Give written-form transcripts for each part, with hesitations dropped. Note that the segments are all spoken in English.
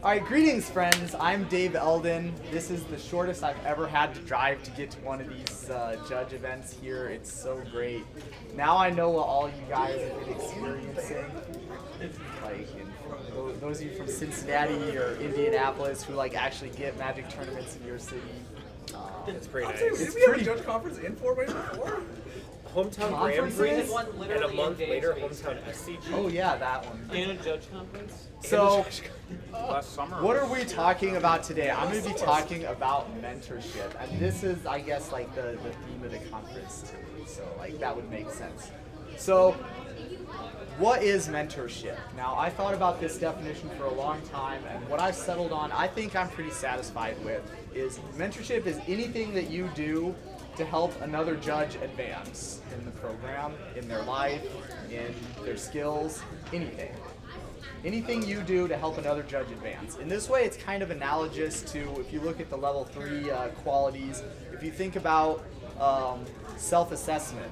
All right, greetings, friends. I'm Dave Elden. This is the shortest I've ever had to drive to get to one of these judge events here. It's so great. Now I know what all you guys have been experiencing. Like, those of you from Cincinnati or Indianapolis who like actually get Magic tournaments in your city. It's pretty nice. Did we have a judge conference in Fort Wayne before? Hometown Grand Prix, and a month later, Hometown SCG. Oh yeah, that one. And a judge conference. So, Last summer. what are we talking about today? I'm going to be talking about mentorship, and this is, I guess, like the theme of the conference too. So, like that would make sense. So, what is mentorship? Now, I thought about this definition for a long time, and what I've settled on, I think I'm pretty satisfied with, is mentorship is anything that you do to help another judge advance in the program, in their life, in their skills, anything. Anything you do to help another judge advance. In this way, it's kind of analogous to, if you look at the level 3 qualities, if you think about self-assessment.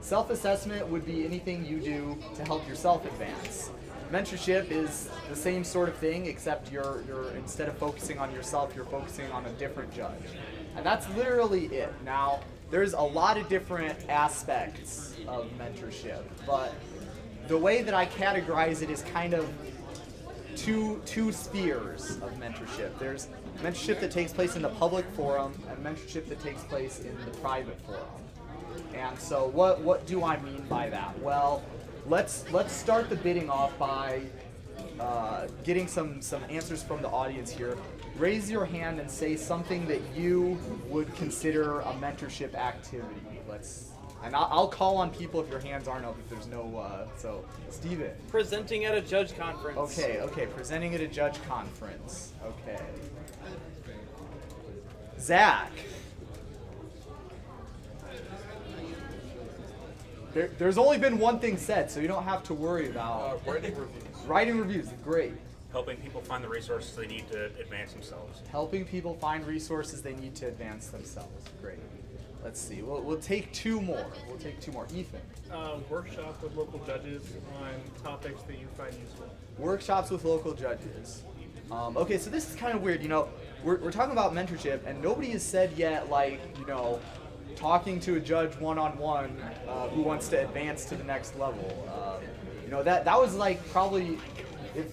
Self-assessment would be anything you do to help yourself advance. Mentorship is the same sort of thing, except you're instead of focusing on yourself, you're focusing on a different judge. And that's literally it. Now, there's a lot of different aspects of mentorship, but the way that I categorize it is kind of two spheres of mentorship. There's mentorship that takes place in the public forum and mentorship that takes place in the private forum. And so what do I mean by that? Well, let's start the bidding off by getting some answers from the audience here. Raise your hand and say something that you would consider a mentorship activity. I'll call on people if your hands aren't up, if there's no, so, Steven. Presenting at a judge conference. Okay, presenting at a judge conference. Okay. Zach. There's only been one thing said, so you don't have to worry about Writing reviews. writing reviews. Great. Helping people find the resources they need to advance themselves. Helping people find resources they need to advance themselves. Great. Let's see. We'll take two more. Ethan. Workshop with local judges on topics that you find useful. Workshops with local judges. Okay, so this is kind of weird. You know, we're talking about mentorship, and nobody has said yet, like, you know, talking to a judge one-on-one who wants to advance to the next level. You know, that was like probably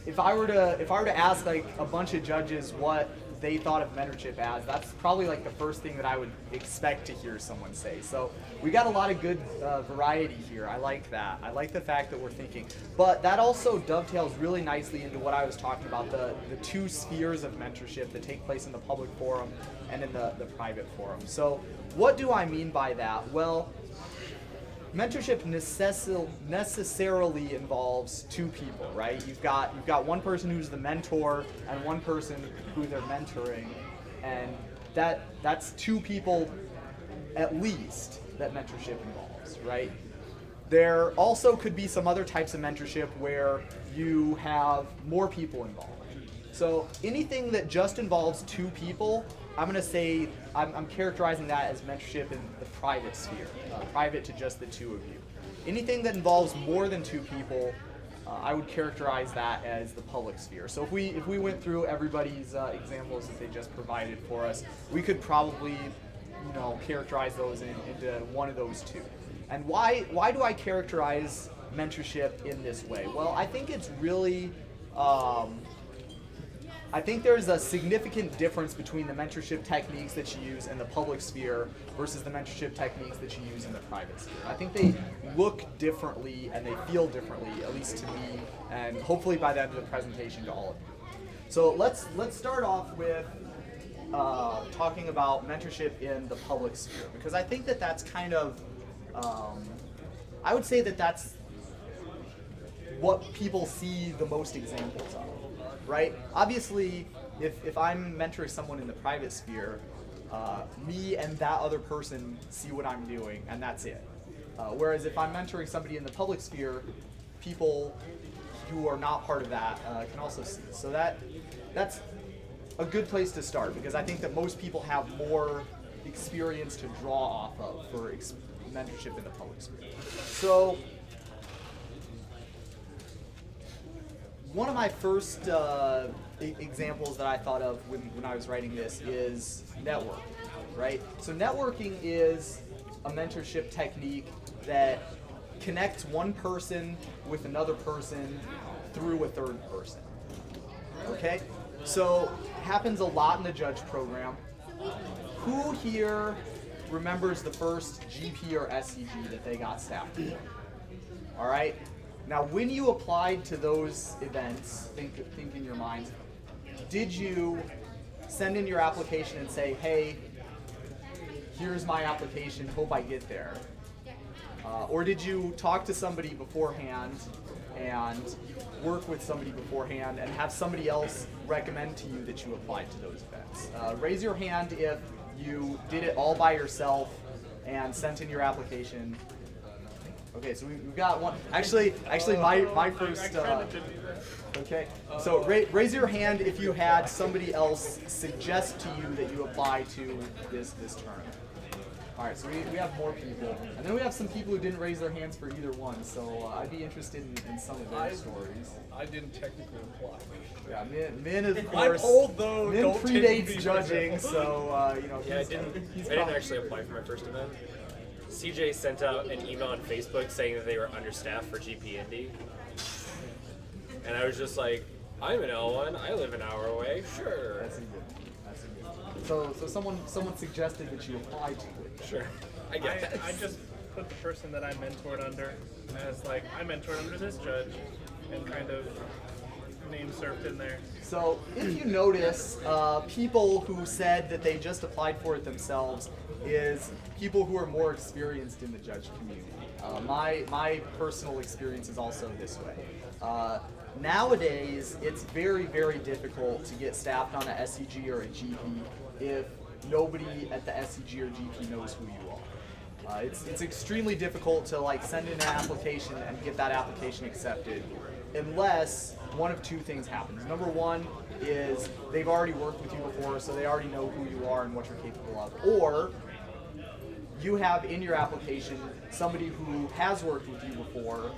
if I were to ask like a bunch of judges what they thought of mentorship as, that's probably like the first thing that I would expect to hear someone say. So we got a lot of good variety here. I like that. I like the fact that we're thinking. But that also dovetails really nicely into what I was talking about, the two spheres of mentorship that take place in the public forum and in the private forum. So what do I mean by that? Well, mentorship necessarily involves two people, right? You've got one person who's the mentor and one person who they're mentoring, and that's two people at least that mentorship involves, right? There also could be some other types of mentorship where you have more people involved. So anything that just involves two people, I'm going to say I'm characterizing that as mentorship in the private sphere, private to just the two of you. Anything that involves more than two people, I would characterize that as the public sphere. So if we went through everybody's examples that they just provided for us, we could probably, you know, characterize those into one of those two. And why do I characterize mentorship in this way? Well, I think it's really I think there's a significant difference between the mentorship techniques that you use in the public sphere versus the mentorship techniques that you use in the private sphere. I think they look differently and they feel differently, at least to me, and hopefully by the end of the presentation to all of you. So let's start off with talking about mentorship in the public sphere, because I think that that's kind of, I would say that that's what people see the most examples of. Right? Obviously, if I'm mentoring someone in the private sphere, me and that other person see what I'm doing, and that's it. Whereas if I'm mentoring somebody in the public sphere, people who are not part of that can also see. So that's a good place to start, because I think that most people have more experience to draw off of for mentorship in the public sphere. So one of my first examples that I thought of when I was writing this is networking, right? So networking is a mentorship technique that connects one person with another person through a third person. Okay? So happens a lot in the judge program. Who here remembers the first GP or SCG that they got staffed for? All right? Now, when you applied to those events, think in your mind, did you send in your application and say, hey, here's my application, hope I get there? Or did you talk to somebody beforehand and work with somebody beforehand and have somebody else recommend to you that you applied to those events? Raise your hand if you did it all by yourself and sent in your application. Okay, so we've got one. Actually, my first. Okay, so raise your hand if you had somebody else suggest to you that you apply to this tournament. All right, so we have more people, and then we have some people who didn't raise their hands for either one. So I'd be interested in some of their stories. I didn't technically apply. Yeah, Min of course. I'm old though. Min Don't take predates me for judging, example. so you know. Yeah, I didn't actually apply for my first event. CJ sent out an email on Facebook saying that they were understaffed for GP Indy. And I was just like, I'm an L1, I live an hour away, sure. That's a good. So someone suggested that you apply to it. Sure. I get that. I just put the person that I mentored under as like, I mentored under this judge, and kind of name surfed in there. So if you notice, people who said that they just applied for it themselves is people who are more experienced in the judge community. My personal experience is also this way. Nowadays, it's very, very difficult to get staffed on a SCG or a GP if nobody at the SCG or GP knows who you are. It's extremely difficult to like send in an application and get that application accepted unless one of two things happens. Number one is they've already worked with you before, so they already know who you are and what you're capable of. Or you have in your application somebody who has worked with you before,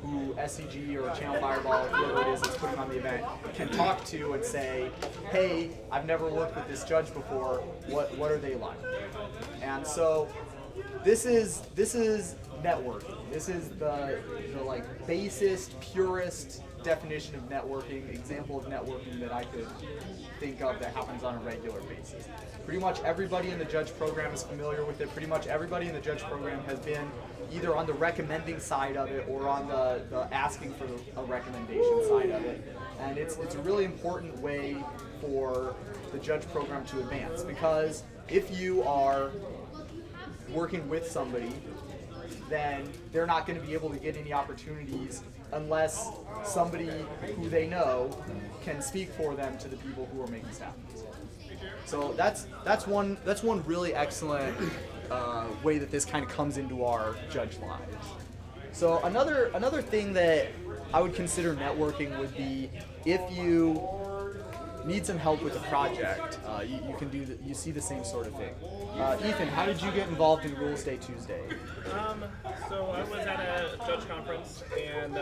who SCG or Channel Fireball, whoever it is that's putting on the event, can talk to and say, hey, I've never worked with this judge before, what are they like? And so this is networking. This is the like basest, purest definition of networking, example of networking that I could think of that happens on a regular basis. Pretty much everybody in the judge program is familiar with it. Pretty much everybody in the judge program has been either on the recommending side of it or on the asking for a recommendation side of it. And it's a really important way for the judge program to advance, because if you are working with somebody, then they're not going to be able to get any opportunities unless somebody who they know can speak for them to the people who are making staff meetings. So that's one really excellent way that this kind of comes into our judge lives. So another thing that I would consider networking would be if you need some help with a project, you can do you see the same sort of thing. Ethan, how did you get involved in Rules Day Tuesday? So I was at a judge conference, and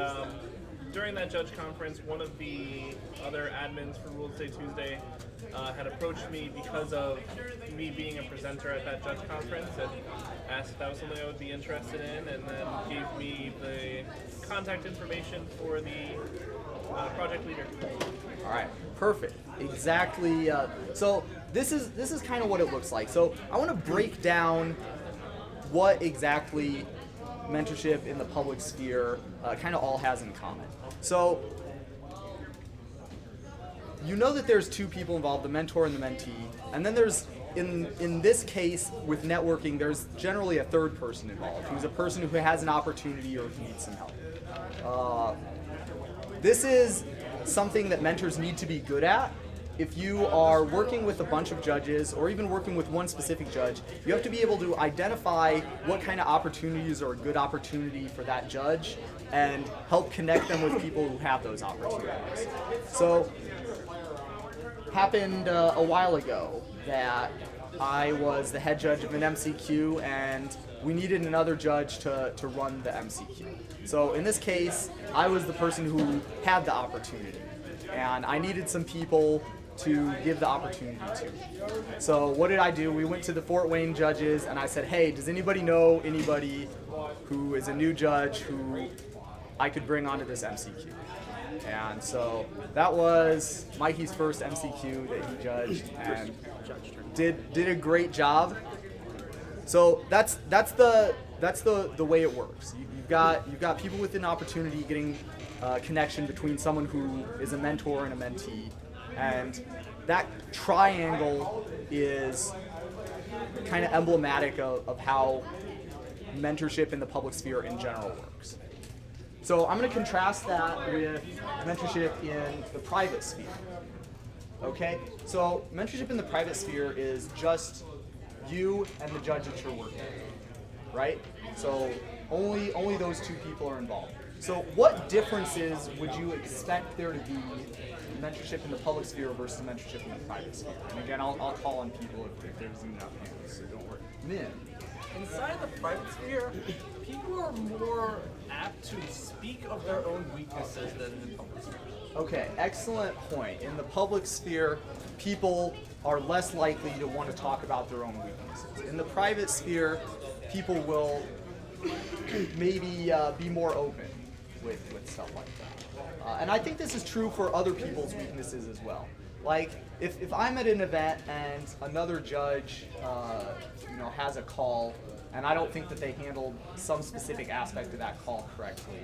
during that judge conference, one of the other admins for Rules Day Tuesday had approached me because of me being a presenter at that judge conference, and asked if that was something I would be interested in, and then gave me the contact information for the project leader. All right, perfect. Exactly. So this is kind of what it looks like. So I want to break down what exactly mentorship in the public sphere kind of all has in common. So you know that there's two people involved, the mentor and the mentee, and then there's in this case with networking, there's generally a third person involved, who's a person who has an opportunity or who needs some help. This is something that mentors need to be good at. If you are working with a bunch of judges or even working with one specific judge, you have to be able to identify what kind of opportunities are a good opportunity for that judge and help connect them with people who have those opportunities. So, happened a while ago that I was the head judge of an MCQ, and we needed another judge to run the MCQ. So in this case, I was the person who had the opportunity, and I needed some people to give the opportunity to. So what did I do? We went to the Fort Wayne judges, and I said, hey, does anybody know anybody who is a new judge who I could bring onto this MCQ? And so that was Mikey's first MCQ that he judged, and did a great job. So that's the way it works. You've got people with an opportunity getting a connection between someone who is a mentor and a mentee, and that triangle is kind of emblematic of how mentorship in the public sphere in general works. So I'm going to contrast that with mentorship in the private sphere. Okay, so mentorship in the private sphere is just you and the judge that you're working with, right? So only those two people are involved. So what differences would you expect there to be in mentorship in the public sphere versus mentorship in the private sphere? And again, I'll call on people if there's enough hands, so don't worry. Min. Inside the private sphere, people are more apt to speak of their own weaknesses than in the public sphere. Okay, excellent point. In the public sphere, people are less likely to want to talk about their own weaknesses. In the private sphere, people will maybe be more open with stuff like that. And I think this is true for other people's weaknesses as well. Like, if I'm at an event and another judge has a call, and I don't think that they handled some specific aspect of that call correctly,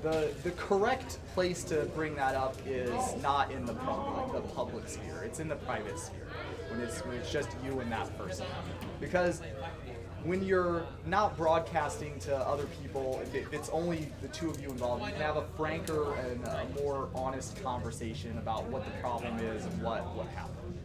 the correct place to bring that up is not in the public sphere. It's in the private sphere, when it's just you and that person. Because when you're not broadcasting to other people, if it's only the two of you involved, you can have a franker and a more honest conversation about what the problem is and what happened.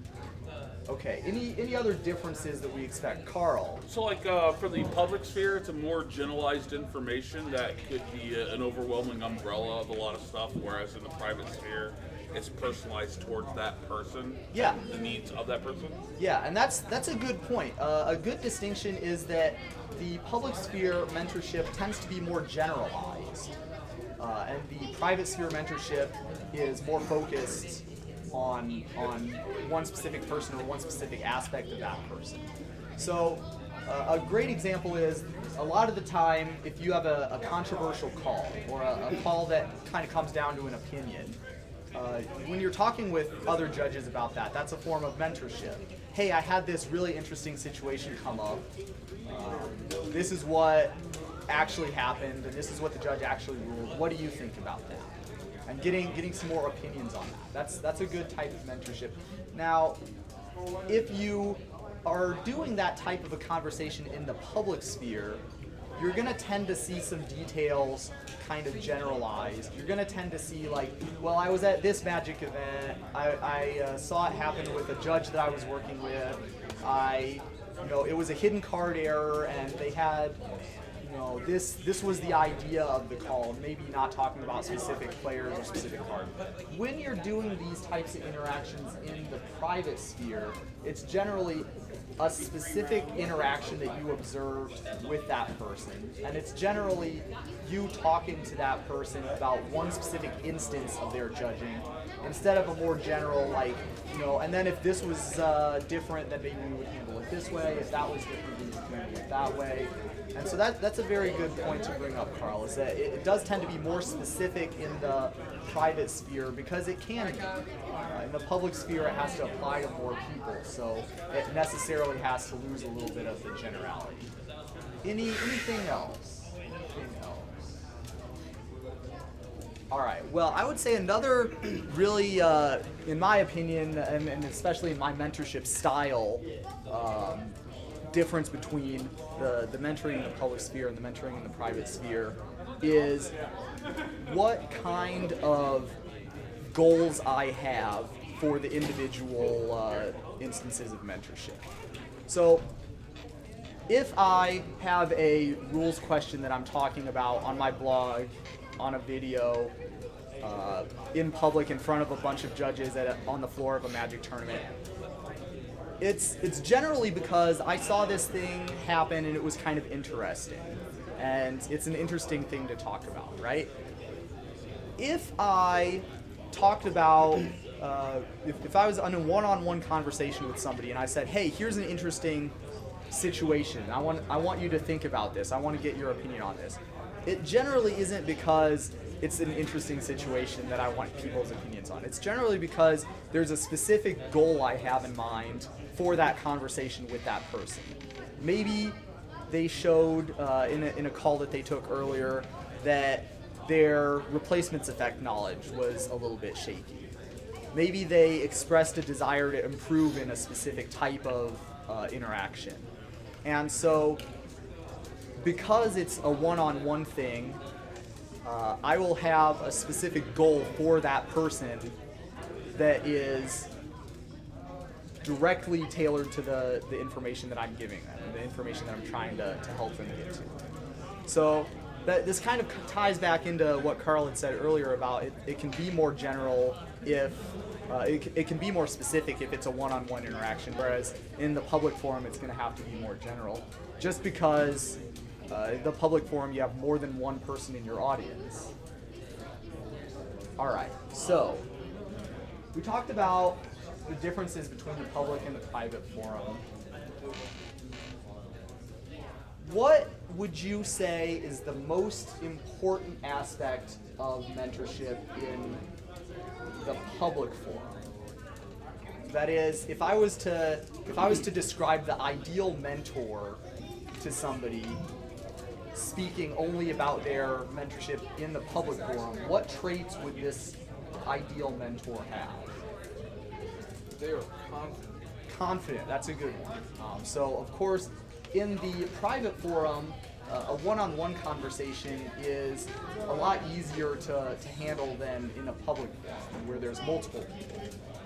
Okay, any other differences that we expect? Carl? So like for the public sphere, it's a more generalized information that could be an overwhelming umbrella of a lot of stuff, whereas in the private sphere, it's personalized towards that person. Yeah. The needs of that person. Yeah, and that's a good point. A good distinction is that the public sphere mentorship tends to be more generalized, and the private sphere mentorship is more focused on one specific person or one specific aspect of that person. So a great example is a lot of the time if you have a controversial call or a call that kind of comes down to an opinion, when you're talking with other judges about that, that's a form of mentorship. Hey, I had this really interesting situation come up. This is what actually happened, and this is what the judge actually ruled. What do you think about that? And getting some more opinions on that. That's a good type of mentorship. Now, if you are doing that type of a conversation in the public sphere, you're going to tend to see some details kind of generalized. You're going to tend to see like, well, I was at this magic event. I saw it happen with a judge that I was working with. It was a hidden card error, and they had, this was the idea of the call, maybe not talking about specific players or specific cards. When you're doing these types of interactions in the private sphere, it's generally a specific interaction that you observed with that person, and it's generally you talking to that person about one specific instance of their judging, instead of a more general, like, and then if this was different, then maybe we would handle it this way. If that was different, we would handle it that way. And so that's a very good point to bring up, Carl, is that it does tend to be more specific in the private sphere because it can be. In the public sphere, it has to apply to more people, so it necessarily has to lose a little bit of the generality. Anything else? All right, well, I would say another really, in my opinion, and especially in my mentorship style, difference between the mentoring in the public sphere and the mentoring in the private sphere is what kind of goals I have for the individual instances of mentorship. So if I have a rules question that I'm talking about on my blog, on a video, in public in front of a bunch of judges on the floor of a Magic tournament, It's generally because I saw this thing happen and it was kind of interesting, and it's an interesting thing to talk about, right? If I talked about, if I was in a one-on-one conversation with somebody and I said, hey, here's an interesting situation, I want you to think about this, I want to get your opinion on this. It generally isn't because it's an interesting situation that I want people's opinions on. It's generally because there's a specific goal I have in mind for that conversation with that person. Maybe they showed in a call that they took earlier that their replacements effect knowledge was a little bit shaky. Maybe they expressed a desire to improve in a specific type of interaction. And so, because it's a one-on-one thing, I will have a specific goal for that person that is directly tailored to the information that I'm giving them, the information that I'm trying to help them get to. So this kind of ties back into what Carl had said earlier about it can be more general if it can be more specific if it's a one-on-one interaction, whereas in the public forum it's going to have to be more general, just because the public forum you have more than one person in your audience. All right, so we talked about the differences between the public and the private forum. What would you say is the most important aspect of mentorship in the public forum? That is, if I was to describe the ideal mentor to somebody, speaking only about their mentorship in the public forum, what traits would this ideal mentor have? They are confident. Confident, that's a good one. So, of course, in the private forum, a one-on-one conversation is a lot easier to handle than in a public forum where there's multiple people.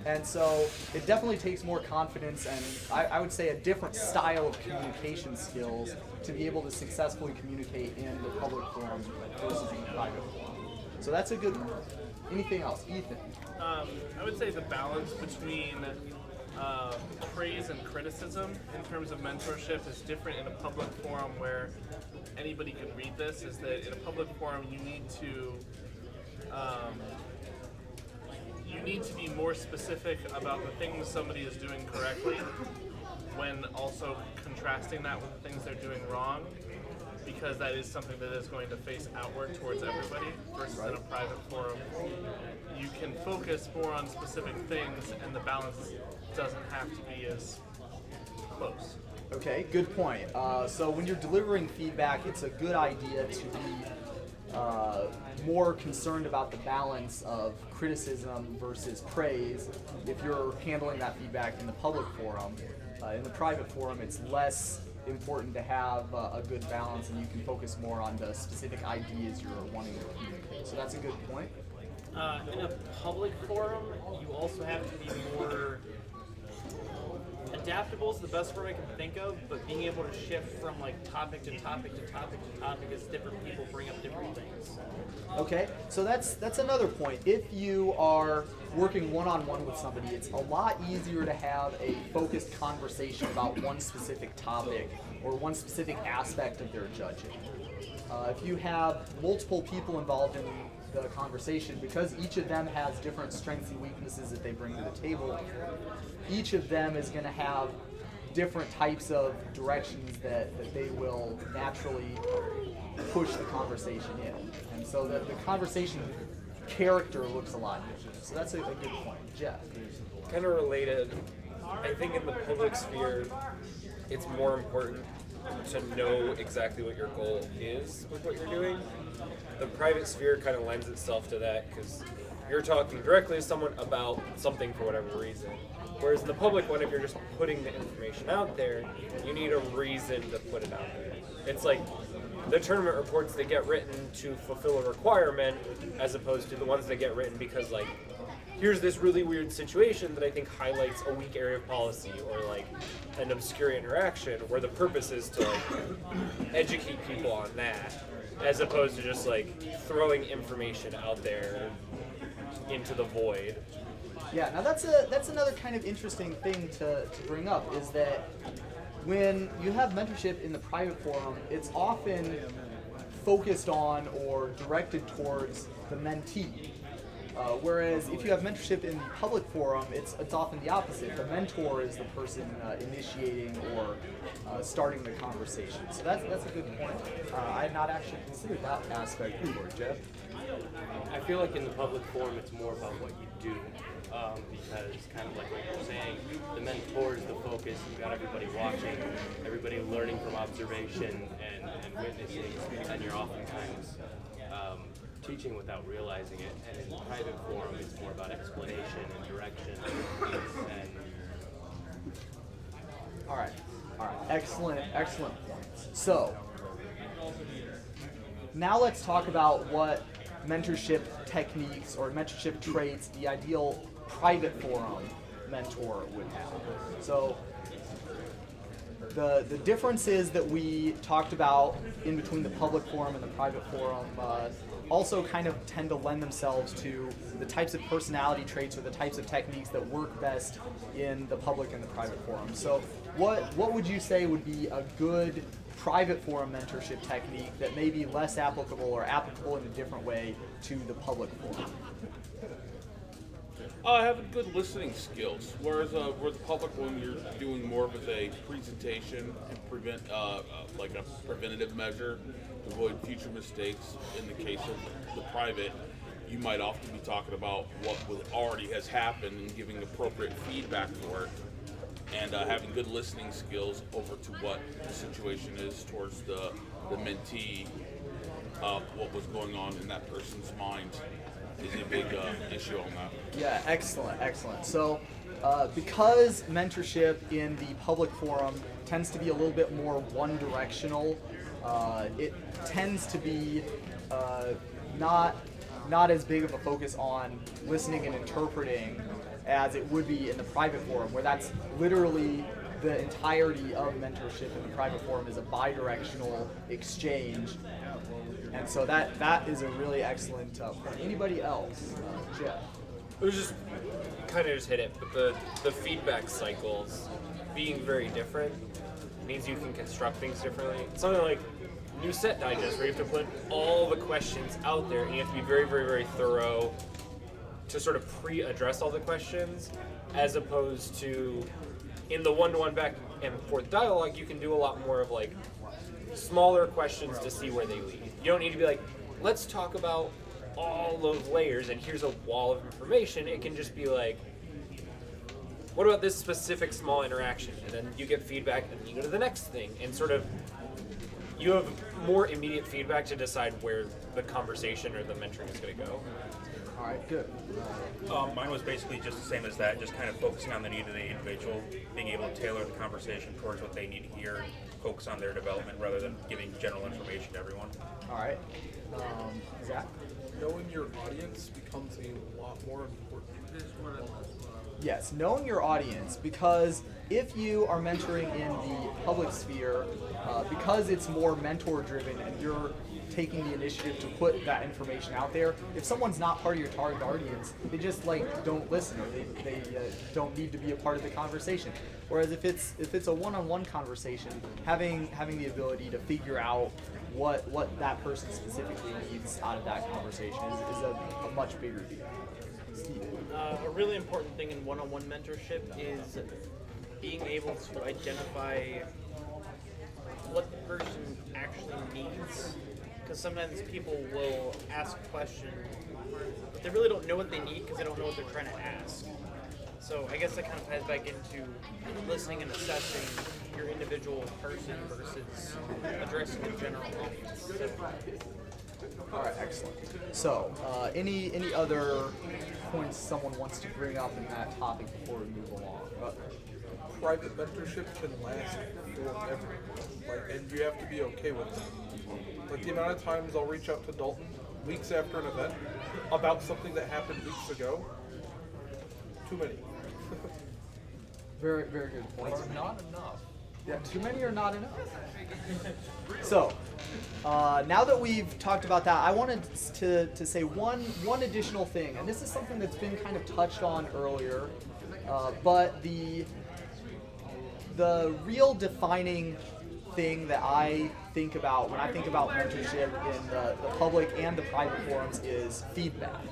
And so it definitely takes more confidence and I would say a different style of communication skills to be able to successfully communicate in the public forum versus in the private forum. So that's a good one. Anything else? Ethan? I would say the balance between praise and criticism in terms of mentorship is different in a public forum where anybody can read this. Is that in a public forum you need to be more specific about the things somebody is doing correctly when also contrasting that with the things they're doing wrong, because that is something that is going to face outward towards everybody versus in a private forum. You can focus more on specific things and the balance doesn't have to be as close. Okay, good point. So when you're delivering feedback, it's a good idea to be more concerned about the balance of criticism versus praise if you're handling that feedback in the public forum. In the private forum, it's less important to have a good balance and you can focus more on the specific ideas you're wanting to communicate. So that's a good point. In a public forum, you also have to be more adaptable is the best word I can think of, but being able to shift from like topic to topic to topic to topic as different people bring up different things. Okay, so that's another point. If you are working one-on-one with somebody, it's a lot easier to have a focused conversation about one specific topic or one specific aspect of their judging. If you have multiple people involved in the conversation, because each of them has different strengths and weaknesses that they bring to the table, each of them is going to have different types of directions that they will naturally push the conversation in. And so the conversation character looks a lot different. So that's a good point. Jeff? Kind of related, I think in the public sphere, it's more important to know exactly what your goal is with what you're doing. The private sphere kind of lends itself to that because you're talking directly to someone about something for whatever reason. Whereas in the public one, if you're just putting the information out there, you need a reason to put it out there. It's like the tournament reports that get written to fulfill a requirement as opposed to the ones that get written because like, here's this really weird situation that I think highlights a weak area of policy or like an obscure interaction where the purpose is to like educate people on that as opposed to just like throwing information out there into the void. Yeah, now that's another kind of interesting thing to bring up, is that when you have mentorship in the private forum, it's often focused on or directed towards the mentee. Whereas if you have mentorship in the public forum, it's often the opposite. The mentor is the person initiating or starting the conversation. So that's a good point. I had not actually considered that aspect before, Jeff. I feel like in the public forum, it's more about what you do, because kind of like what you're saying, the mentor is the focus. You got everybody watching, everybody learning from observation and witnessing, and you're oftentimes teaching without realizing it. And in the private forum, it's more about explanation and direction. And All right, excellent points. So now let's talk about what mentorship techniques or mentorship traits the ideal private forum mentor would have. So the differences that we talked about in between the public forum and the private forum also kind of tend to lend themselves to the types of personality traits or the types of techniques that work best in the public and the private forum. So what would you say would be a good private forum mentorship technique that may be less applicable or applicable in a different way to the public forum? Having good listening skills, whereas where the public one you're doing more of as a presentation and like a preventative measure to avoid future mistakes. In the case of the private, you might often be talking about what already has happened and giving appropriate feedback for it, and having good listening skills over to what the situation is towards the mentee, what was going on in that person's mind is a big issue on that. Yeah, excellent. So, because mentorship in the public forum tends to be a little bit more one-directional, it tends to be not as big of a focus on listening and interpreting as it would be in the private forum, where that's literally the entirety of mentorship in the private forum is a bi-directional exchange. And so that is a really excellent point. Anybody else? Jeff? It was just kind of just hit it, but the feedback cycles being very different means you can construct things differently. It's something like new set digest where you have to put all the questions out there and you have to be very, very, very thorough to sort of pre-address all the questions, as opposed to in the one-to-one back and forth dialogue, you can do a lot more of like smaller questions to see where they lead. You don't need to be like, let's talk about all those layers and here's a wall of information. It can just be like, what about this specific small interaction? And then you get feedback and you go to the next thing, and sort of you have more immediate feedback to decide where the conversation or the mentoring is going to go. All right, good. Mine was basically just the same as that, just kind of focusing on the need of the individual, being able to tailor the conversation towards what they need to hear, focus on their development rather than giving general information to everyone. All right. Zach? Knowing your audience becomes a lot more important. Yes, knowing your audience, because if you are mentoring in the public sphere, because it's more mentor-driven and you're taking the initiative to put that information out there, if someone's not part of your target audience, they just don't listen, or they don't need to be a part of the conversation. Whereas if it's a one-on-one conversation, having the ability to figure out what that person specifically needs out of that conversation is a much bigger deal. Steve. A really important thing in one-on-one mentorship is being able to identify what the person actually needs. Because sometimes people will ask a question, but they really don't know what they need because they don't know what they're trying to ask. So I guess that kind of ties back into listening and assessing your individual person versus addressing the general audience. So, All right, excellent. So, any other points someone wants to bring up in that topic before we move along? Private mentorship can last forever, and you have to be okay with that. Like the amount of times I'll reach out to Dalton weeks after an event about something that happened weeks ago. Too many. Very, very good point. It's not enough. Yeah, too many or not enough? So, now that we've talked about that, I wanted to say one additional thing, and this is something that's been kind of touched on earlier, but the real defining thing that I think about when I think about mentorship in the public and the private forums is feedback.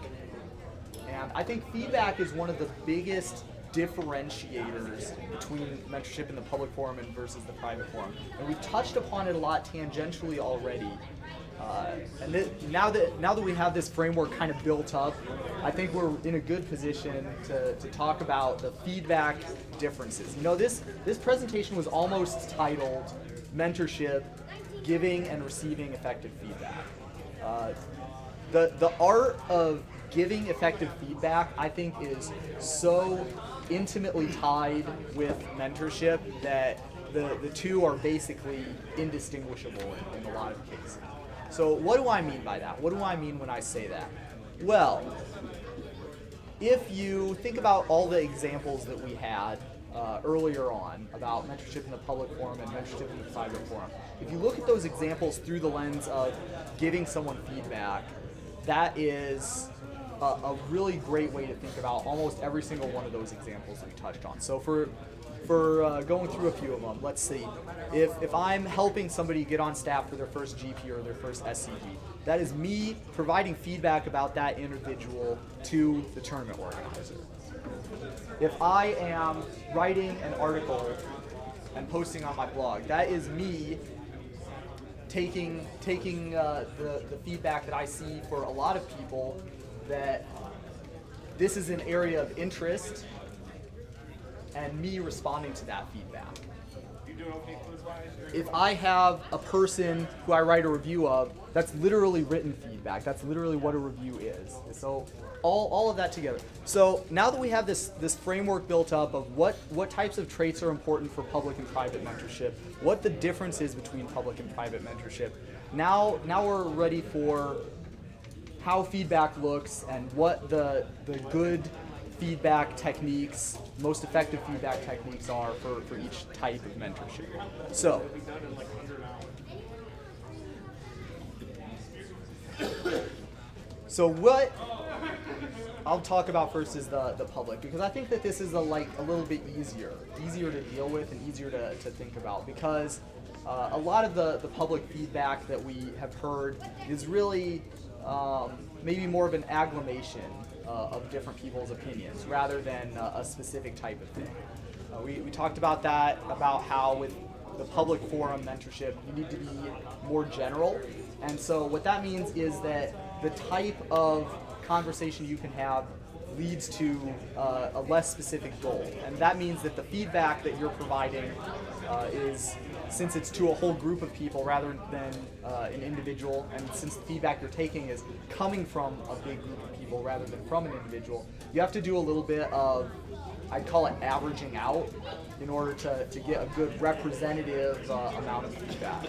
And I think feedback is one of the biggest differentiators between mentorship in the public forum and versus the private forum. And we've touched upon it a lot tangentially already. Now that we have this framework kind of built up, I think we're in a good position to talk about the feedback differences. You know, this presentation was almost titled Mentorship, Giving and Receiving Effective Feedback. The art of giving effective feedback, I think, is so intimately tied with mentorship that the two are basically indistinguishable in a lot of cases. So what do I mean by that? What do I mean when I say that? Well, if you think about all the examples that we had earlier on about mentorship in the public forum and mentorship in the private forum, if you look at those examples through the lens of giving someone feedback, that is a really great way to think about almost every single one of those examples that we touched on. So for going through a few of them, let's see. If I'm helping somebody get on staff for their first GP or their first SCG, that is me providing feedback about that individual to the tournament organizer. If I am writing an article and posting on my blog, that is me taking the feedback that I see for a lot of people, that this is an area of interest, and me responding to that feedback. If I have a person who I write a review of, that's literally written feedback. That's literally what a review is. So all of that together. So now that we have this framework built up of what types of traits are important for public and private mentorship, what the difference is between public and private mentorship, now we're ready for how feedback looks and what the good feedback techniques, most effective feedback techniques are for each type of mentorship. So what I'll talk about first is the public, because I think that this is a little bit easier to deal with and easier to think about, because a lot of the public feedback that we have heard is really maybe more of an agglomeration of different people's opinions rather than a specific type of thing. We talked about that, about how with the public forum mentorship, you need to be more general. And so what that means is that the type of conversation you can have leads to a less specific goal. And that means that the feedback that you're providing is, since it's to a whole group of people rather than an individual, and since the feedback you're taking is coming from a big group of people rather than from an individual, you have to do a little bit of, I'd call it averaging out, in order to get a good representative amount of feedback.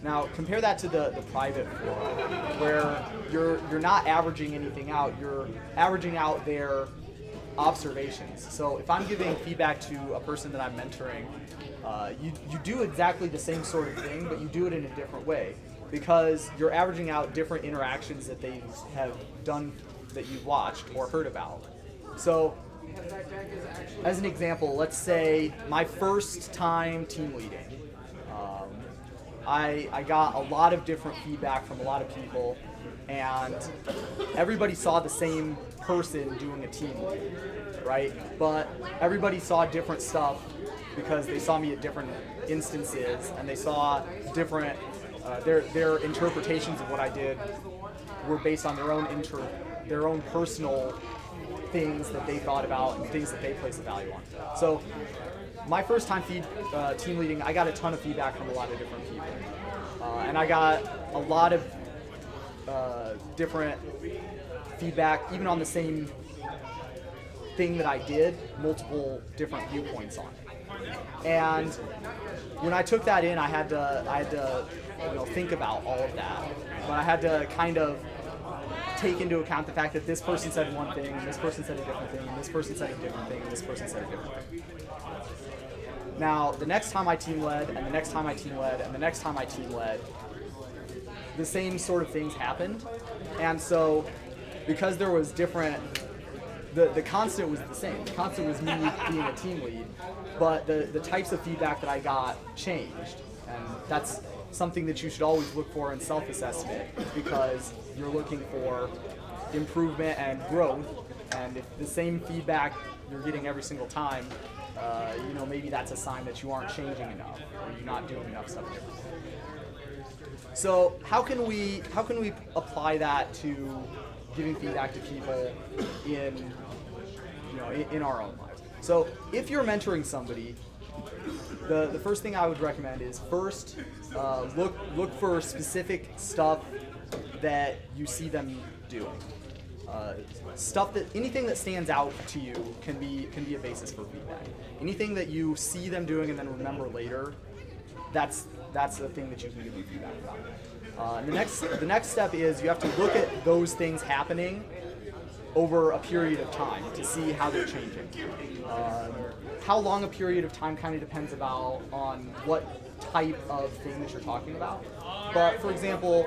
Now compare that to the private forum, where you're not averaging anything out, you're averaging out their observations. So if I'm giving feedback to a person that I'm mentoring, you do exactly the same sort of thing, but you do it in a different way, because you're averaging out different interactions that they have done that you've watched or heard about. So as an example, let's say my first time team leading. I got a lot of different feedback from a lot of people, and everybody saw the same person doing a team lead, right? But everybody saw different stuff because they saw me at different instances, and they saw different, their interpretations of what I did were based on their own personal things that they thought about and things that they placed a value on. So my first time team leading, I got a ton of feedback from a lot of different people. And I got a lot of different feedback, even on the same thing that I did, multiple different viewpoints on it. And when I took that in, I had to think about all of that. But I had to kind of take into account the fact that this person said one thing, and this person said a different thing, and this person said a different thing, and this person said a different thing. Now, the next time I team led, and the next time I team led, and the next time I team led, the same sort of things happened. And so, because there was different, the constant was the same. The constant was me being a team lead, but the types of feedback that I got changed. And that's something that you should always look for in self-assessment, because you're looking for improvement and growth. And if the same feedback you're getting every single time, maybe that's a sign that you aren't changing enough, or you're not doing enough stuff differently. So how can we apply that to giving feedback to people in our own lives? So if you're mentoring somebody, the first thing I would recommend is first look for specific stuff that you see them doing. Anything that stands out to you can be a basis for feedback. Anything that you see them doing and then remember later, that's the thing that you can give them feedback about. The next step is you have to look at those things happening over a period of time to see how they're changing. How long a period of time kind of depends on what type of thing that you're talking about. But for example,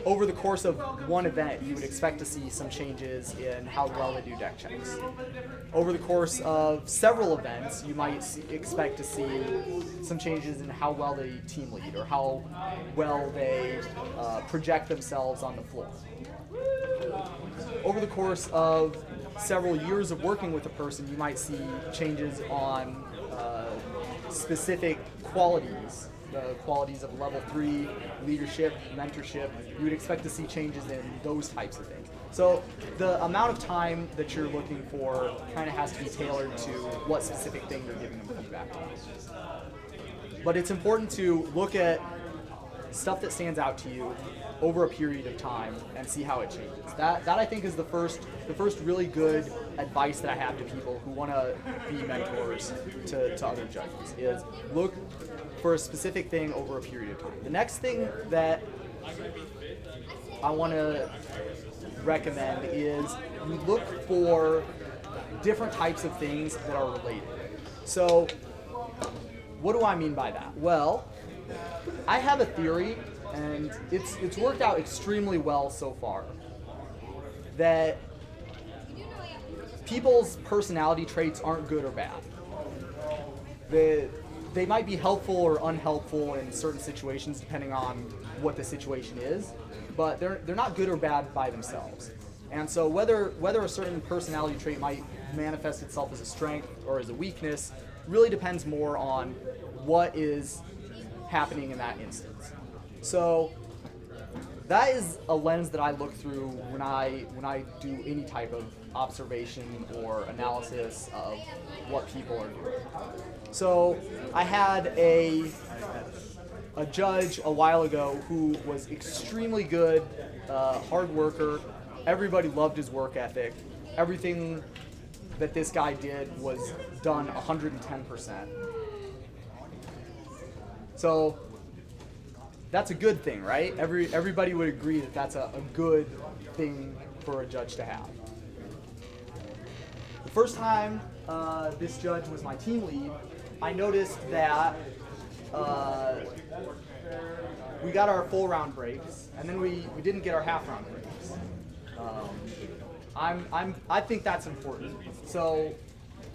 over the course of one event, you would expect to see some changes in how well they do deck checks. Over the course of several events, you might expect to see some changes in how well they team lead or how well they project themselves on the floor. Over the course of several years of working with a person, you might see changes on specific qualities. The qualities of level 3, leadership, mentorship. You would expect to see changes in those types of things. So the amount of time that you're looking for kind of has to be tailored to what specific thing you're giving them feedback on. But it's important to look at stuff that stands out to you over a period of time and see how it changes. That I think is the first really good advice that I have to people who want to be mentors to other judges, is look for a specific thing over a period of time. The next thing that I want to recommend is you look for different types of things that are related. So what do I mean by that? Well, I have a theory, and it's worked out extremely well so far, that people's personality traits aren't good or bad. They might be helpful or unhelpful in certain situations depending on what the situation is, but they're not good or bad by themselves. And so whether a certain personality trait might manifest itself as a strength or as a weakness really depends more on what is happening in that instance. So that is a lens that I look through when I do any type of observation or analysis of what people are doing. So I had a judge a while ago who was extremely good, hard worker. Everybody loved his work ethic. Everything that this guy did was done 110%. So that's a good thing, right? Everybody would agree that that's a good thing for a judge to have. The first time this judge was my team lead, I noticed that we got our full round breaks, and then we didn't get our half round breaks. I think that's important. So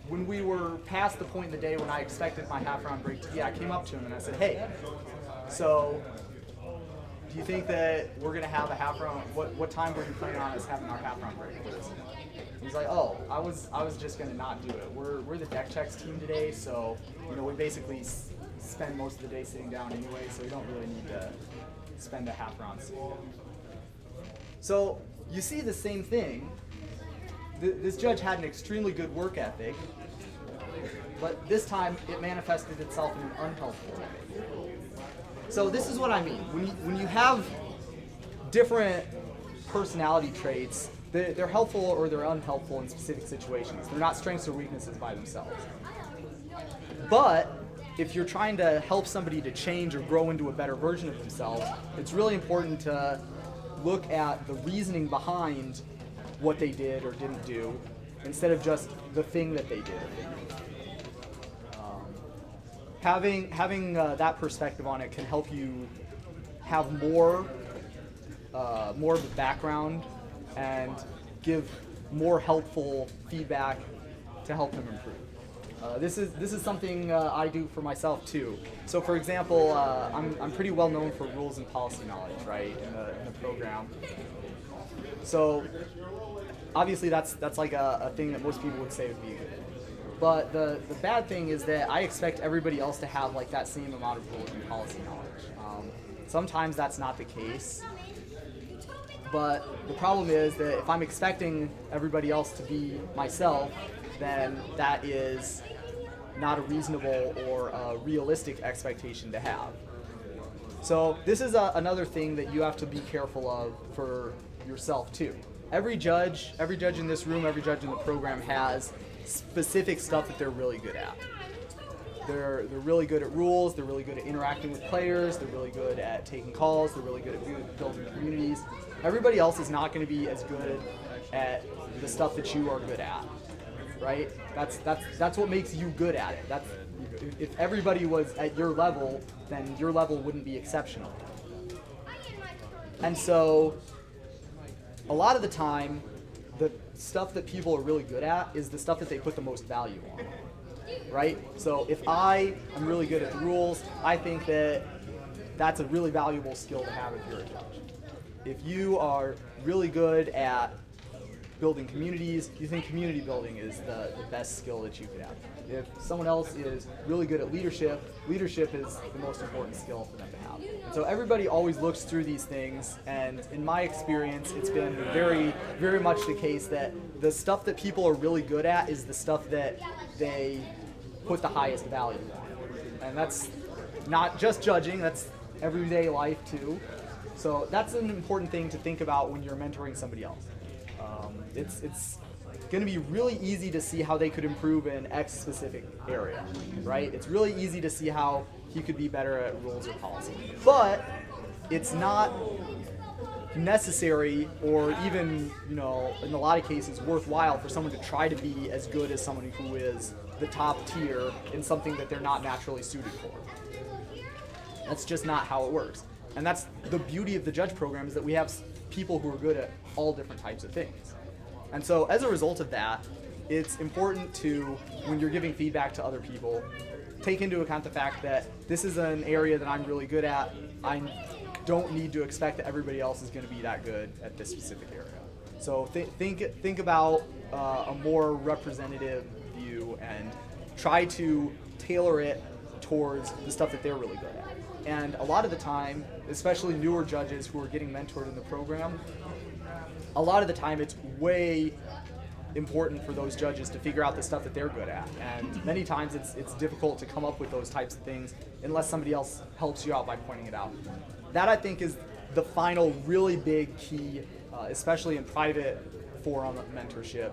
when we were past the point in the day when I expected my half round break to be, I came up to him and I said, "Hey, so do you think that we're gonna have a half round? What time were you planning on us having our half round break, please?" He's like, "Oh, I was just gonna not do it. We're the deck checks team today, so we basically spend most of the day sitting down anyway, so we don't really need to spend a half round sitting down." So you see the same thing. This judge had an extremely good work ethic, but this time it manifested itself in an unhelpful way. So this is what I mean. When you have different personality traits, they're helpful or they're unhelpful in specific situations. They're not strengths or weaknesses by themselves. But if you're trying to help somebody to change or grow into a better version of themselves, it's really important to look at the reasoning behind what they did or didn't do, instead of just the thing that they did or didn't do. having that perspective on it can help you have more of a background and give more helpful feedback to help them improve. This is something I do for myself too. So for example, I'm pretty well known for rules and policy knowledge, right, in the program. So obviously that's like a thing that most people would say would be good. But the bad thing is that I expect everybody else to have like that same amount of rules and policy knowledge. Sometimes that's not the case. But the problem is that if I'm expecting everybody else to be myself, then that is not a reasonable or a realistic expectation to have. So this is another thing that you have to be careful of for yourself too. Every judge in this room, every judge in the program has specific stuff that they're really good at. They're really good at rules, they're really good at interacting with players, they're really good at taking calls, they're really good at building communities. Everybody else is not going to be as good at the stuff that you are good at, right? That's what makes you good at it. If everybody was at your level, then your level wouldn't be exceptional. And so a lot of the time, the stuff that people are really good at is the stuff that they put the most value on, right? So if I am really good at the rules, I think that that's a really valuable skill to have if you're a judge. If you are really good at building communities, you think community building is the best skill that you could have. If someone else is really good at leadership, leadership is the most important skill for them to have. And so everybody always looks through these things, and in my experience, it's been very, very much the case that the stuff that people are really good at is the stuff that they put the highest value on. And that's not just judging, that's everyday life too. So that's an important thing to think about when you're mentoring somebody else. It's going to be really easy to see how they could improve in X specific area, right? It's really easy to see how he could be better at rules or policy. But it's not necessary or even, in a lot of cases, worthwhile for someone to try to be as good as someone who is the top tier in something that they're not naturally suited for. That's just not how it works. And that's the beauty of the judge program, is that we have people who are good at all different types of things. And so as a result of that, it's important to, when you're giving feedback to other people, take into account the fact that this is an area that I'm really good at. I don't need to expect that everybody else is going to be that good at this specific area. So think about a more representative view and try to tailor it towards the stuff that they're really good at. And a lot of the time, especially newer judges who are getting mentored in the program, a lot of the time it's way important for those judges to figure out the stuff that they're good at. And many times it's difficult to come up with those types of things unless somebody else helps you out by pointing it out. That, I think, is the final really big key, especially in private forum mentorship,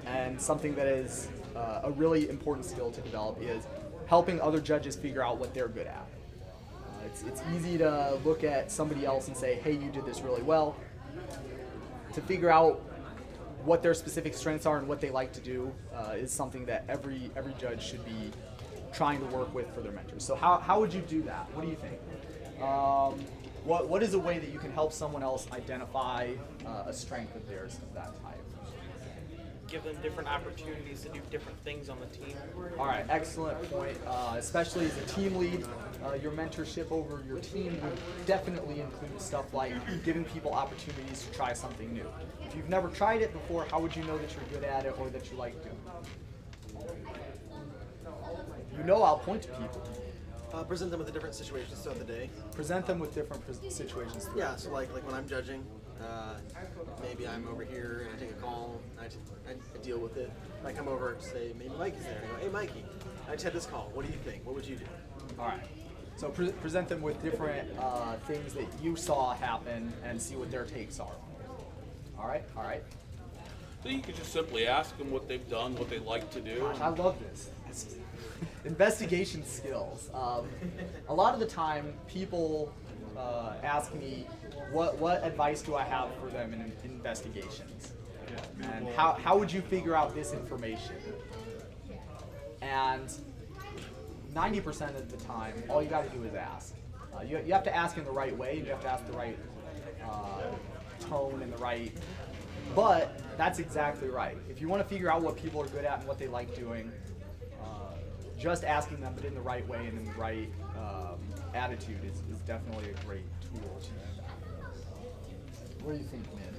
and something that is a really important skill to develop is helping other judges figure out what they're good at. It's easy to look at somebody else and say, hey, you did this really well. To figure out what their specific strengths are and what they like to do is something that every judge should be trying to work with for their mentors. So how would you do that? What do you think? What is a way that you can help someone else identify a strength of theirs of that type? Give them different opportunities to do different things on the team. All right, excellent point. Especially as a team lead, your mentorship over your team would definitely include stuff like giving people opportunities to try something new. If you've never tried it before, how would you know that you're good at it or that you like doing it? I'll point to people. Present them with the different situations throughout the day. Present them with different situations. Yeah, so like when I'm judging, maybe I'm over here and I take a call, I deal with it. I come over and say, maybe Mikey's there. And I go, hey Mikey, I just had this call. What do you think? What would you do? All right. So present them with different things that you saw happen and see what their takes are. All right. So you could just simply ask them what they've done, what they like to do. Gosh, I love this. Investigation skills. A lot of the time, people ask me, what advice do I have for them in investigations? And how would you figure out this information? And 90% of the time, all you got to do is ask. You have to ask in the right way. You have to ask the right tone and the right. But that's exactly right. If you want to figure out what people are good at and what they like doing, just asking them, but in the right way and in the right attitude is definitely a great tool. What do you think, man?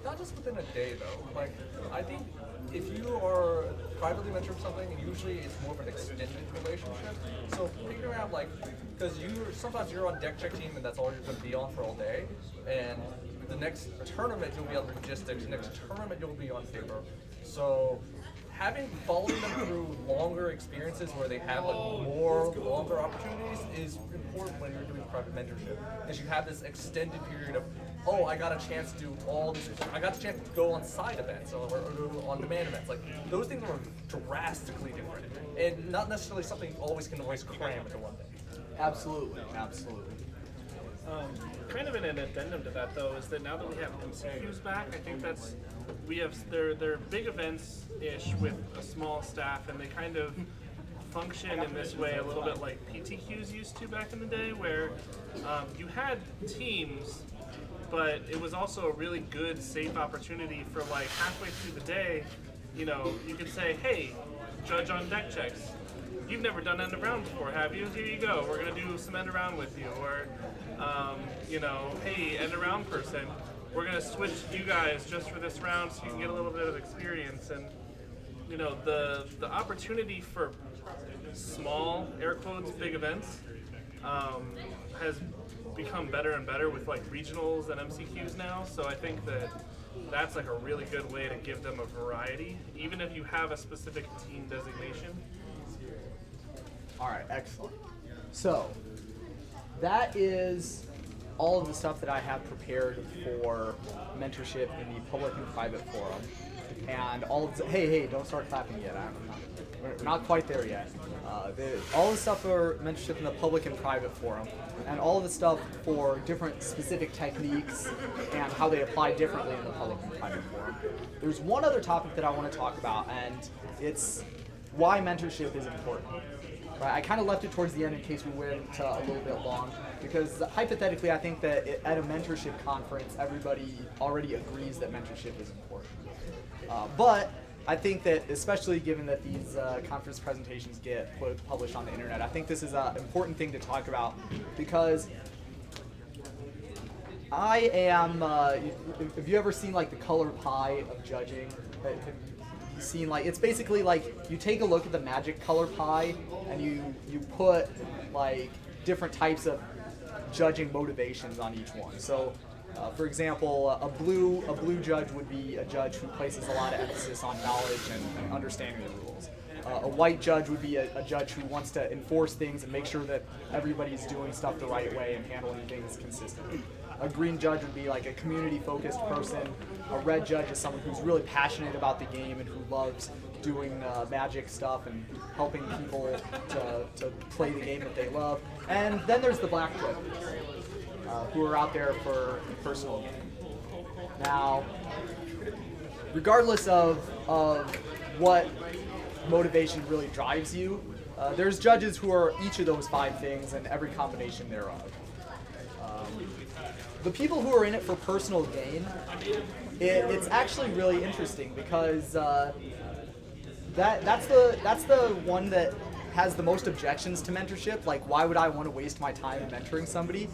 Not just within a day though. Like, I think if you are privately mentoring something, usually it's more of an extended relationship. So figuring out like, because sometimes you're on deck check team and that's all you're going to be on for all day, and the next tournament you'll be on logistics, the next tournament you'll be on paper. So following them through longer experiences where they have like longer opportunities is important when you're doing private mentorship, because you have this extended period of, oh, I got a chance to do all these, I got a chance to go on side events or on demand events. Like, those things are drastically different and not necessarily something you always can cram into one day. Absolutely. Kind of an addendum to that though is that now that we have MCQs back, I think they're big events-ish with a small staff, and they kind of function in this way a little bit like PTQs used to back in the day, where you had teams, but it was also a really good, safe opportunity for like halfway through the day, you could say, hey, judge on deck checks. You've never done end of round before, have you? Here you go. We're going to do some end of round with you. Or, hey, end of round person, we're going to switch you guys just for this round so you can get a little bit of experience. And, the opportunity for small, air quotes, big events has become better and better with like regionals and MCQs now. So I think that's like a really good way to give them a variety, even if you have a specific team designation. All right, excellent. So that is all of the stuff that I have prepared for mentorship in the public and private forum. And all of the, hey, don't start clapping yet. We're not quite there yet. All the stuff for mentorship in the public and private forum, and all of the stuff for different specific techniques and how they apply differently in the public and private forum. There's one other topic that I want to talk about, and it's why mentorship is important. Right? I kind of left it towards the end in case we went a little bit long, because hypothetically I think that at a mentorship conference everybody already agrees that mentorship is important. But I think that, especially given that these conference presentations get published on the internet, I think this is an important thing to talk about, because I am, have you ever seen like the color pie of judging? Have you seen, like, it's basically like you take a look at the magic color pie and you put like different types of judging motivations on each one. So for example, a blue judge would be a judge who places a lot of emphasis on knowledge and understanding the rules. A white judge would be a judge who wants to enforce things and make sure that everybody's doing stuff the right way and handling things consistently. A green judge would be like a community-focused person. A red judge is someone who's really passionate about the game and who loves doing magic stuff and helping people to play the game that they love. And then there's the black judges, who are out there for personal gain. Now, regardless of what motivation really drives you, there's judges who are each of those 5 things and every combination thereof. The people who are in it for personal gain, it's actually really interesting, because that's the one that has the most objections to mentorship. Like, why would I want to waste my time mentoring somebody?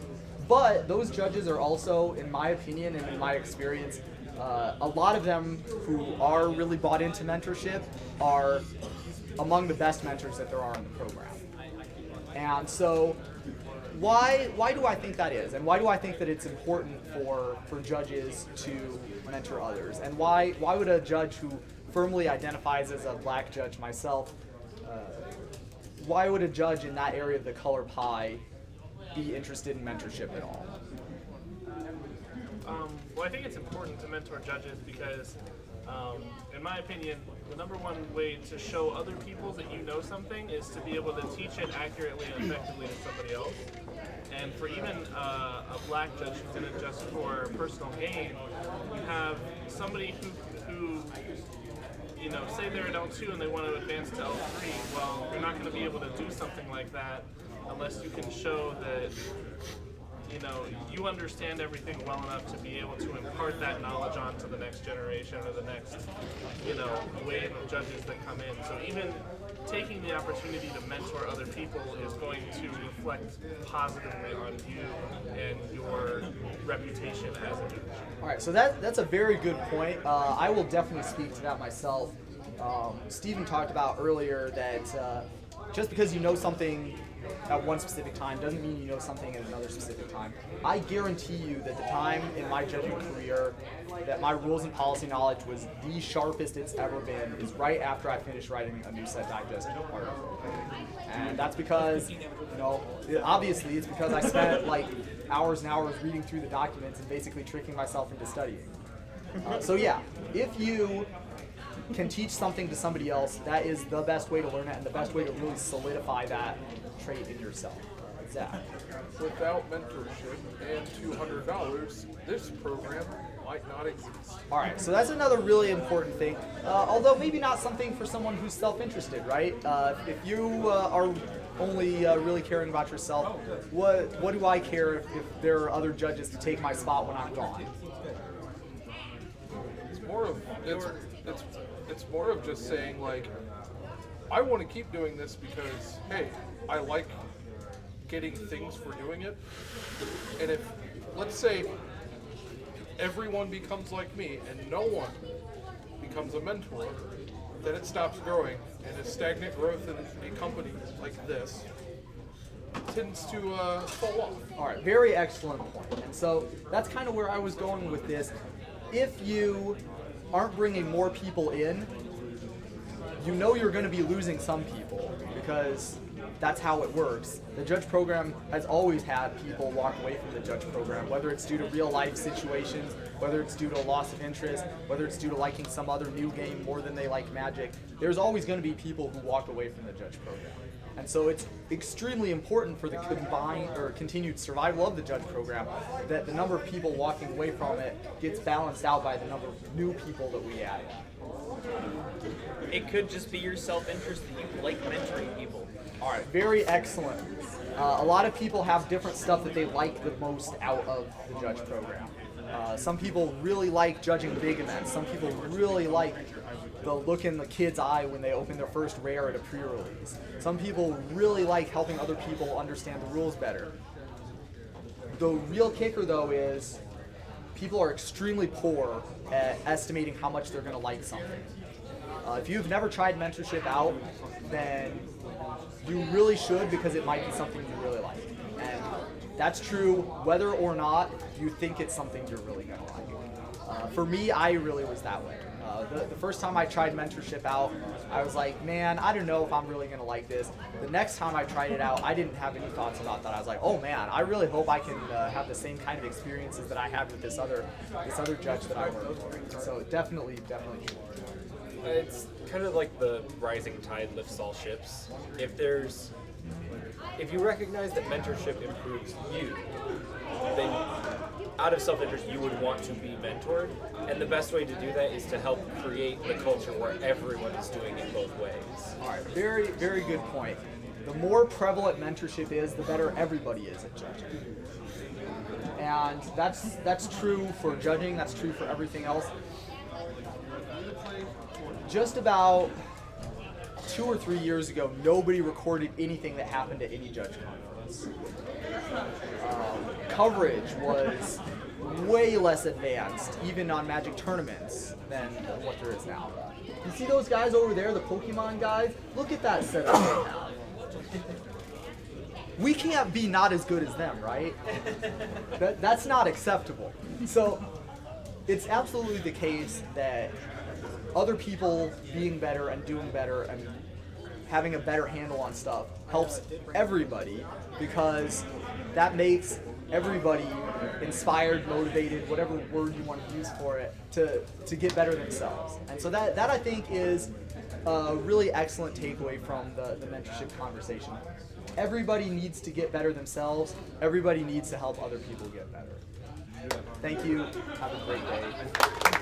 But those judges are also, in my opinion and in my experience, a lot of them who are really bought into mentorship are among the best mentors that there are in the program. And so why do I think that is? And why do I think that it's important for judges to mentor others? And why would a judge who firmly identifies as a black judge myself, why would a judge in that area of the color pie be interested in mentorship at all? Well, I think it's important to mentor judges because, in my opinion, the number one way to show other people that you know something is to be able to teach it accurately and effectively to somebody else. And for even a black judge who's in it just for personal gain, you have somebody who say they're at L2 and they want to advance to L3, well, you're not going to be able to do something like that unless you can show that, you understand everything well enough to be able to impart that knowledge onto the next generation or the next, wave of judges that come in. So even taking the opportunity to mentor other people is going to reflect positively on you and your reputation as a judge. All right, so that's a very good point. I will definitely speak to that myself. Stephen talked about earlier that just because you know something at one specific time doesn't mean you know something at another specific time. I guarantee you that the time in my judging career that my rules and policy knowledge was the sharpest it's ever been is right after I finished writing a new set digest article. And that's because, obviously it's because I spent like hours and hours reading through the documents and basically tricking myself into studying. So yeah, if you can teach something to somebody else, that is the best way to learn it and the best way to really solidify that trait in yourself. Zach. Without mentorship and $200, this program might not exist. All right, so that's another really important thing. Although maybe not something for someone who's self-interested, right? If you are only really caring about yourself, what do I care if there are other judges to take my spot when I'm gone? It's more of just saying, like, I want to keep doing this because, hey, I like getting things for doing it. And if, let's say, everyone becomes like me and no one becomes a mentor, then it stops growing, and a stagnant growth in a company like this tends to fall off. All right, very excellent point. And so that's kind of where I was going with this. If you aren't bringing more people in, you're going to be losing some people because that's how it works. The judge program has always had people walk away from the judge program, whether it's due to real life situations, whether it's due to a loss of interest, whether it's due to liking some other new game more than they like Magic. There's always going to be people who walk away from the judge program. And so it's extremely important for the combined or continued survival of the judge program that the number of people walking away from it gets balanced out by the number of new people that we add. It could just be your self-interest that you like mentoring people. All right, very excellent. A lot of people have different stuff that they like the most out of the judge program. Some people really like judging big events. Some people really like the look in the kid's eye when they open their first rare at a pre-release. Some people really like helping other people understand the rules better. The real kicker, though, is people are extremely poor at estimating how much they're going to like something. If you've never tried mentorship out, then you really should, because it might be something you really like. And that's true whether or not you think it's something you're really going to like. For me, I really was that way. The first time I tried mentorship out, I was like, man, I don't know if I'm really going to like this. The next time I tried it out, I didn't have any thoughts about that. I was like, oh man, I really hope I can have the same kind of experiences that I had with this other judge that I worked for. So definitely. It's kind of like the rising tide lifts all ships. If you recognize that mentorship improves you, then out of self-interest you would want to be mentored, and the best way to do that is to help create the culture where everyone is doing it both ways. All right, very, very good point. The more prevalent mentorship is, the better everybody is at judging. And that's true for judging, that's true for everything else. Just about 2 or 3 years ago, nobody recorded anything that happened at any judge conference. Coverage was way less advanced, even on Magic tournaments, than what there is now. You see those guys over there, the Pokemon guys? Look at that setup right now. We can't be not as good as them, right? That's not acceptable. So it's absolutely the case that other people being better and doing better and having a better handle on stuff helps everybody, because that makes everybody inspired, motivated, whatever word you want to use for it, to get better themselves. And so that I think is a really excellent takeaway from the mentorship conversation. Everybody needs to get better themselves. Everybody needs to help other people get better. Thank you. Have a great day.